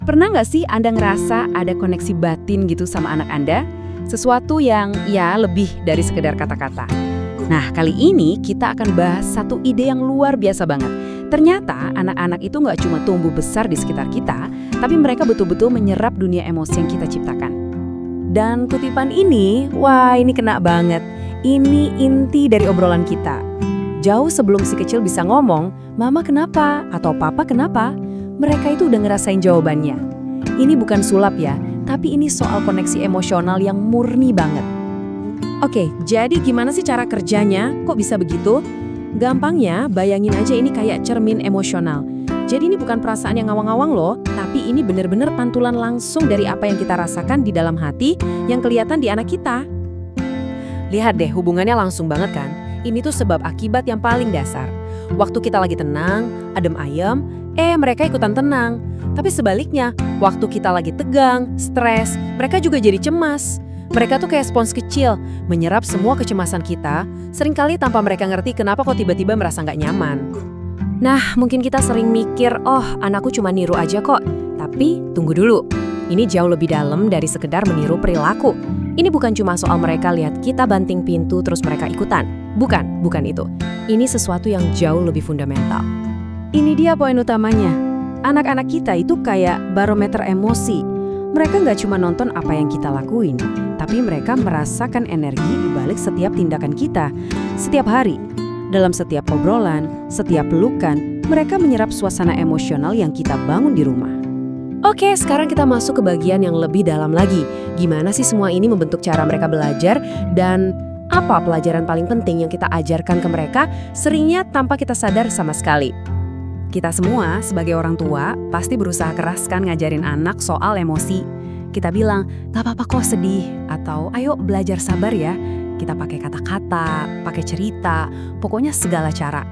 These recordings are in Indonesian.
Pernah nggak sih Anda ngerasa ada koneksi batin gitu sama anak Anda? Sesuatu yang ya lebih dari sekedar kata-kata. Nah, kali ini kita akan bahas satu ide yang luar biasa banget. Ternyata anak-anak itu nggak cuma tumbuh besar di sekitar kita, tapi mereka betul-betul menyerap dunia emosi yang kita ciptakan. Dan kutipan ini, wah ini kena banget. Ini inti dari obrolan kita. Jauh sebelum si kecil bisa ngomong, "Mama kenapa?" atau "Papa kenapa?" mereka itu udah ngerasain jawabannya. Ini bukan sulap ya, tapi ini soal koneksi emosional yang murni banget. Oke, jadi gimana sih cara kerjanya? Kok bisa begitu? Gampangnya, bayangin aja ini kayak cermin emosional. Jadi ini bukan perasaan yang ngawang-ngawang loh, tapi ini bener-bener pantulan langsung dari apa yang kita rasakan di dalam hati yang kelihatan di anak kita. Lihat deh, hubungannya langsung banget kan? Ini tuh sebab akibat yang paling dasar. Waktu kita lagi tenang, adem ayem, mereka ikutan tenang. Tapi sebaliknya, waktu kita lagi tegang, stres, mereka juga jadi cemas. Mereka tuh kayak spons kecil, menyerap semua kecemasan kita, seringkali tanpa mereka ngerti kenapa kok tiba-tiba merasa nggak nyaman. Nah, mungkin kita sering mikir, oh anakku cuma niru aja kok. Tapi tunggu dulu, ini jauh lebih dalam dari sekedar meniru perilaku. Ini bukan cuma soal mereka lihat kita banting pintu terus mereka ikutan. Bukan itu. Ini sesuatu yang jauh lebih fundamental. Ini dia poin utamanya. Anak-anak kita itu kayak barometer emosi. Mereka nggak cuma nonton apa yang kita lakuin, tapi mereka merasakan energi di balik setiap tindakan kita. Setiap hari, dalam setiap obrolan, setiap pelukan, mereka menyerap suasana emosional yang kita bangun di rumah. Oke, sekarang kita masuk ke bagian yang lebih dalam lagi. Gimana sih semua ini membentuk cara mereka belajar dan apa pelajaran paling penting yang kita ajarkan ke mereka seringnya tanpa kita sadar sama sekali. Kita semua sebagai orang tua pasti berusaha keras kan ngajarin anak soal emosi. Kita bilang, "Gak apa-apa kok sedih," atau "Ayo belajar sabar ya." Kita pakai kata-kata, pakai cerita, pokoknya segala cara.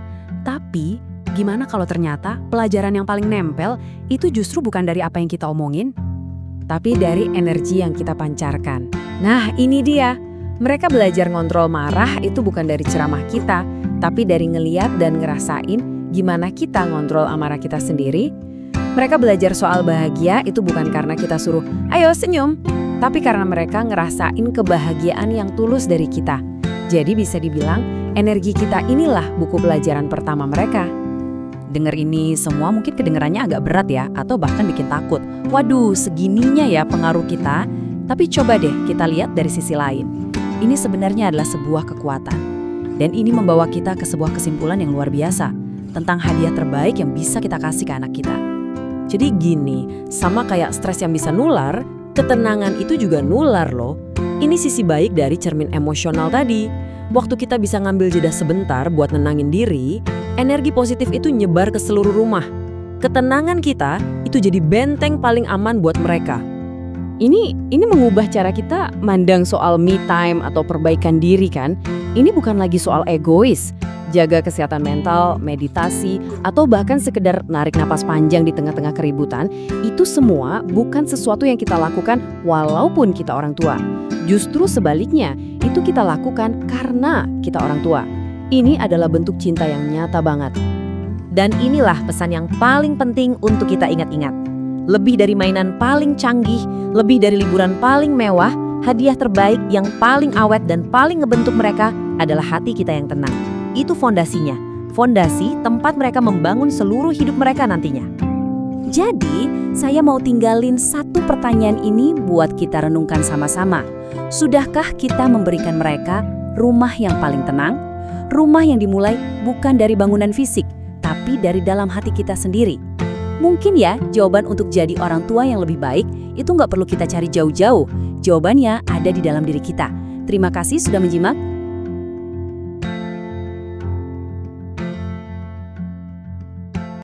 Tapi gimana kalau ternyata pelajaran yang paling nempel itu justru bukan dari apa yang kita omongin, tapi dari energi yang kita pancarkan. Nah, ini dia. Mereka belajar ngontrol marah itu bukan dari ceramah kita, tapi dari ngeliat dan ngerasain gimana kita ngontrol amarah kita sendiri. Mereka belajar soal bahagia itu bukan karena kita suruh, "Ayo senyum," tapi karena mereka ngerasain kebahagiaan yang tulus dari kita. Jadi bisa dibilang, energi kita inilah buku pelajaran pertama mereka. Dengar ini semua mungkin kedengarannya agak berat ya, atau bahkan bikin takut. Waduh, segininya ya pengaruh kita. Tapi coba deh kita lihat dari sisi lain. Ini sebenarnya adalah sebuah kekuatan. Dan ini membawa kita ke sebuah kesimpulan yang luar biasa tentang hadiah terbaik yang bisa kita kasih ke anak kita. Jadi gini, sama kayak stres yang bisa nular, ketenangan itu juga nular loh. Ini sisi baik dari cermin emosional tadi. Waktu kita bisa ngambil jeda sebentar buat nenangin diri, energi positif itu nyebar ke seluruh rumah. Ketenangan kita itu jadi benteng paling aman buat mereka. Ini mengubah cara kita mandang soal me time atau perbaikan diri kan. Ini bukan lagi soal egois. Jaga kesehatan mental, meditasi, atau bahkan sekedar narik napas panjang di tengah-tengah keributan, itu semua bukan sesuatu yang kita lakukan walaupun kita orang tua. Justru sebaliknya, itu kita lakukan karena kita orang tua. Ini adalah bentuk cinta yang nyata banget. Dan inilah pesan yang paling penting untuk kita ingat-ingat. Lebih dari mainan paling canggih, lebih dari liburan paling mewah, hadiah terbaik yang paling awet dan paling ngebentuk mereka adalah hati kita yang tenang. Itu fondasinya. Fondasi tempat mereka membangun seluruh hidup mereka nantinya. Jadi, saya mau tinggalin satu pertanyaan ini buat kita renungkan sama-sama. Sudahkah kita memberikan mereka rumah yang paling tenang? Rumah yang dimulai bukan dari bangunan fisik, tapi dari dalam hati kita sendiri. Mungkin ya, jawaban untuk jadi orang tua yang lebih baik itu nggak perlu kita cari jauh-jauh. Jawabannya ada di dalam diri kita. Terima kasih sudah menyimak.